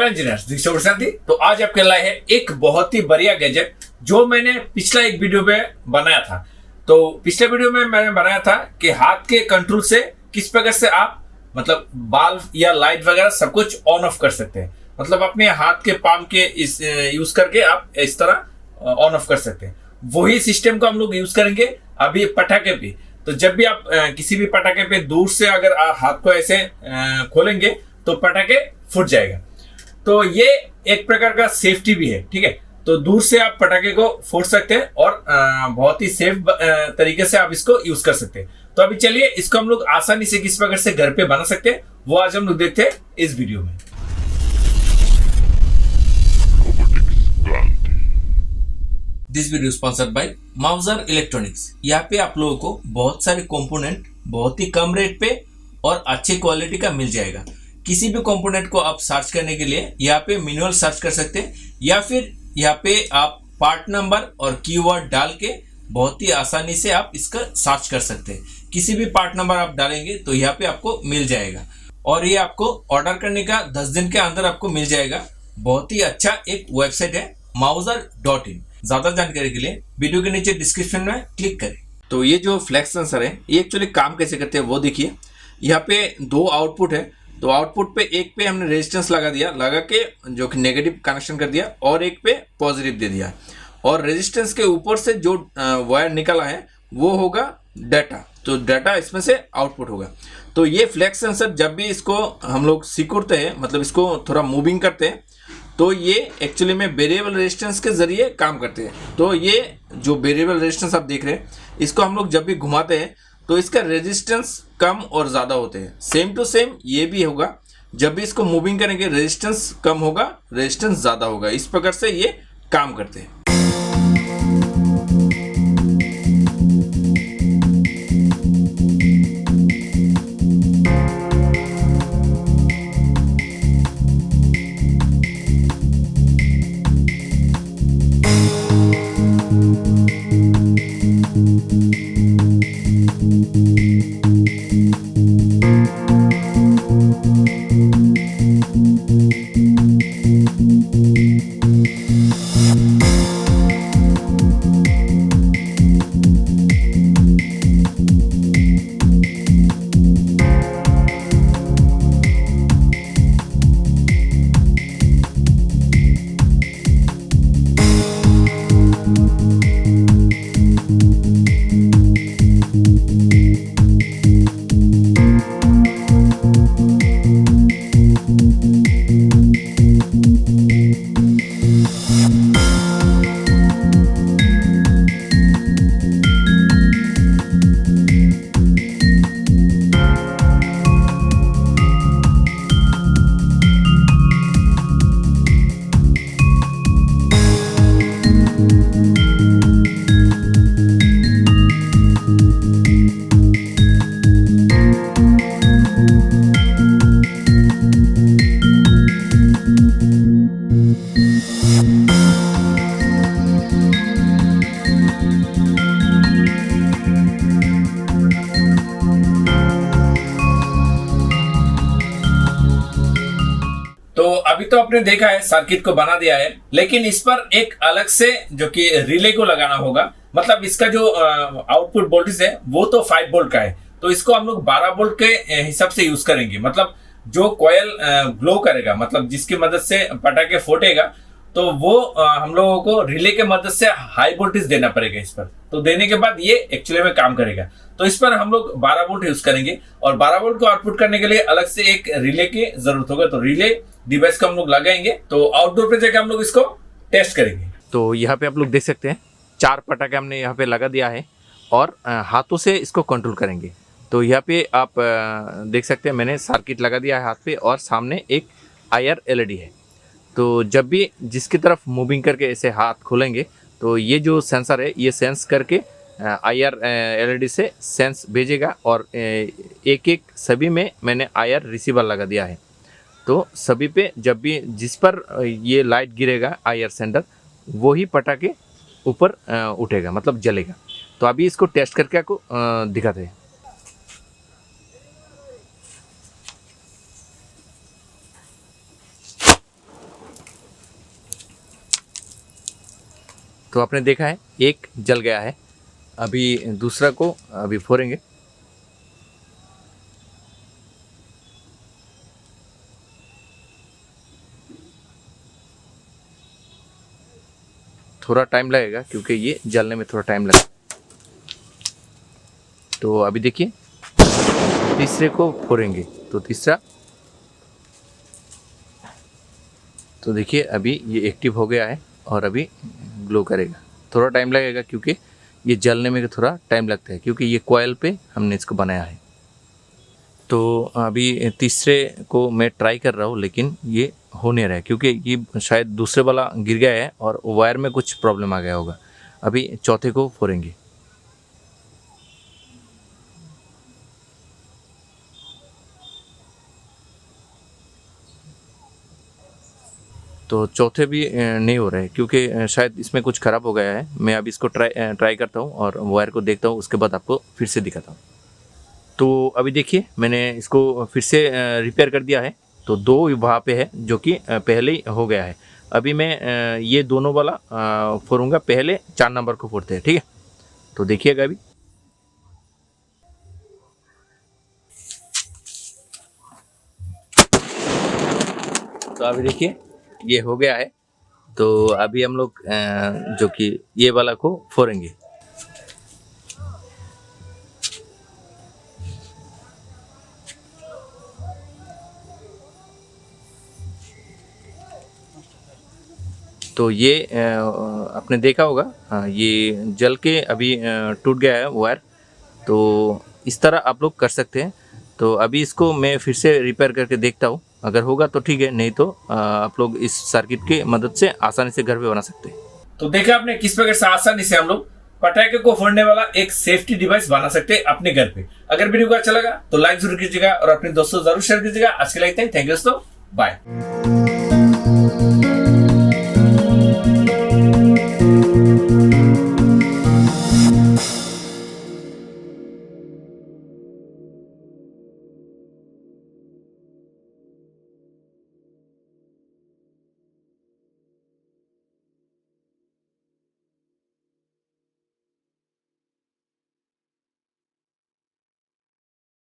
नमस्कार इंजीनियर्स, दीक्षा प्रशांति। तो आज आपके लिए है एक बहुत ही बढ़िया गैजेट जो मैंने पिछला एक वीडियो में बनाया था। तो पिछले वीडियो में मैंने बनाया था कि हाथ के कंट्रोल से किस प्रकार से आप मतलब बाल्ब या लाइट वगैरह सब कुछ ऑन ऑफ कर सकते हैं। मतलब अपने हाथ के पाम के इस यूज करके आप इस तरह ऑन ऑफ कर सकते हैं। वही सिस्टम को हम लोग यूज करेंगे अभी पटाखे पे। तो जब भी आप किसी भी पटाखे पे दूर से अगर आप हाथ को ऐसे खोलेंगे तो पटाखे फूट जाएगा। तो ये एक प्रकार का सेफ्टी भी है, ठीक है। तो दूर से आप पटाखे को फोड़ सकते हैं और बहुत ही सेफ तरीके से आप इसको यूज कर सकते हैं। तो अभी चलिए इसको हम लोग आसानी से किस प्रकार से घर पे बना सकते हैं वो आज हम लोग देखते हैं इस वीडियो में। This video sponsored by Mauser electronics. यहाँ पे आप लोगों को बहुत सारे कंपोनेंट बहुत ही कम रेट पे और अच्छी क्वालिटी का मिल जाएगा। किसी भी कंपोनेंट को आप सर्च करने के लिए यहाँ पे मैनुअल सर्च कर सकते हैं या फिर यहाँ पे आप पार्ट नंबर और कीवर्ड डाल के बहुत ही आसानी से आप इसका सर्च कर सकते हैं। किसी भी पार्ट नंबर आप डालेंगे तो यहाँ पे आपको मिल जाएगा और ये आपको ऑर्डर करने का 10 दिन के अंदर आपको मिल जाएगा। बहुत ही अच्छा एक वेबसाइट है mauser.in। ज्यादा जानकारी के लिए वीडियो के नीचे डिस्क्रिप्शन में क्लिक करें। तो ये जो फ्लैश सेंसर है ये एक्चुअली काम कैसे करते हैं वो देखिए। यहाँ पे दो आउटपुट है। तो आउटपुट पे एक पे हमने रेजिस्टेंस लगा के जो कि नेगेटिव कनेक्शन कर दिया और एक पे पॉजिटिव दे दिया। और रेजिस्टेंस के ऊपर से जो वायर निकला है वो होगा डाटा। तो डाटा इसमें से आउटपुट होगा। तो ये फ्लैश सेंसर जब भी इसको हम लोग सिकुड़ते हैं मतलब इसको थोड़ा मूविंग करते हैं तो ये एक्चुअली में वेरिएबल रेजिस्टेंस के जरिए काम करते हैं। तो ये जो वेरिएबल रेजिस्टेंस आप देख रहे हैं इसको हम लोग जब भी घुमाते हैं तो इसका रेजिस्टेंस कम और ज़्यादा होते हैं। सेम टू सेम ये भी होगा। जब भी इसको मूविंग करेंगे रेजिस्टेंस कम होगा, रेजिस्टेंस ज़्यादा होगा। इस प्रकार से ये काम करते हैं। तो अभी तो आपने देखा है सर्किट को बना दिया है, लेकिन इस पर एक अलग से जो कि रिले को लगाना होगा। मतलब इसका जो आउटपुट वोल्टेज है वो तो 5 वोल्ट का है। तो इसको हम लोग 12 वोल्ट के हिसाब से यूज करेंगे। मतलब जो कॉयल ग्लो करेगा मतलब जिसकी मदद से पटाखे फूटेगा तो वो हम लोगों को रिले के मदद से हाई वोल्टेज देना पड़ेगा इस पर। तो देने के बाद ये एक्चुअली में काम करेगा। तो इस पर हम लोग 12 वोल्ट यूज करेंगे और 12 वोल्ट को आउटपुट करने के लिए अलग से एक रिले की जरूरत होगा। तो रिले डिवाइस को हम लोग लगाएंगे तो आउटडोर पे जाकर हम लोग इसको टेस्ट करेंगे। तो यहाँ पे आप लोग देख सकते हैं 4 पटाखे हमने यहाँ पे लगा दिया है और हाथों से इसको कंट्रोल करेंगे। तो यहाँ पे आप देख सकते हैं मैंने सर्किट लगा दिया है हाथ पे और सामने एक IR LED है। तो जब भी जिसकी तरफ मूविंग करके ऐसे हाथ खोलेंगे तो ये जो सेंसर है ये सेंस करके IR LED से सेंस भेजेगा और एक एक सभी में मैंने IR रिसीवर लगा दिया है। तो सभी पे जब भी जिस पर ये लाइट गिरेगा IR सेंटर वही पटाखे ऊपर उठेगा मतलब जलेगा। तो अभी इसको टेस्ट करके आपको दिखाते हैं। तो आपने देखा है एक जल गया है, अभी दूसरा को अभी फोड़ेंगे। थोड़ा टाइम लगेगा क्योंकि ये जलने में थोड़ा टाइम लगेगा। तो अभी देखिए तीसरे को फोड़ेंगे, तो तीसरा, तो देखिए अभी ये एक्टिव हो गया है और अभी ग्लो करेगा। थोड़ा टाइम लगेगा क्योंकि ये जलने में थोड़ा टाइम लगता है, क्योंकि ये कॉइल पे हमने इसको बनाया है। तो अभी तीसरे को मैं ट्राई कर रहा हूँ, लेकिन ये हो नहीं रहा है क्योंकि ये शायद दूसरे वाला गिर गया है और वायर में कुछ प्रॉब्लम आ गया होगा। अभी चौथे को फोड़ेंगे। तो चौथे भी नहीं हो रहे हैं क्योंकि शायद इसमें कुछ ख़राब हो गया है। मैं अभी इसको ट्राई करता हूँ और वायर को देखता हूँ, उसके बाद आपको फिर से दिखाता हूँ। तो अभी देखिए मैंने इसको फिर से रिपेयर कर दिया है। तो दो वहाँ पे है जो कि पहले ही हो गया है। अभी मैं ये दोनों वाला फोड़ूंगा। पहले 4 नंबर को फोड़ते हैं, ठीक है? तो देखिएगा अभी। तो अभी देखिए ये हो गया है। तो अभी हम लोग जो कि ये वाला को फोड़ेंगे। तो ये आपने देखा होगा, ये जल के अभी टूट गया है वायर। तो इस तरह आप लोग कर सकते हैं। तो अभी इसको मैं फिर से रिपेयर करके देखता हूँ, अगर होगा तो ठीक है, नहीं तो आप लोग इस सर्किट की मदद से आसानी से घर पे बना सकते हैं। तो देखा आपने किस प्रकार से आसानी से हम लोग पटाखे को फोड़ने वाला एक सेफ्टी डिवाइस बना सकते हैं अपने घर पे। अगर वीडियो को अच्छा लगा तो लाइक जरूर कीजिएगा और अपने दोस्तों जरूर शेयर कीजिएगा। आज के लिए इतना ही। थैंक यू दोस्तों, बाय।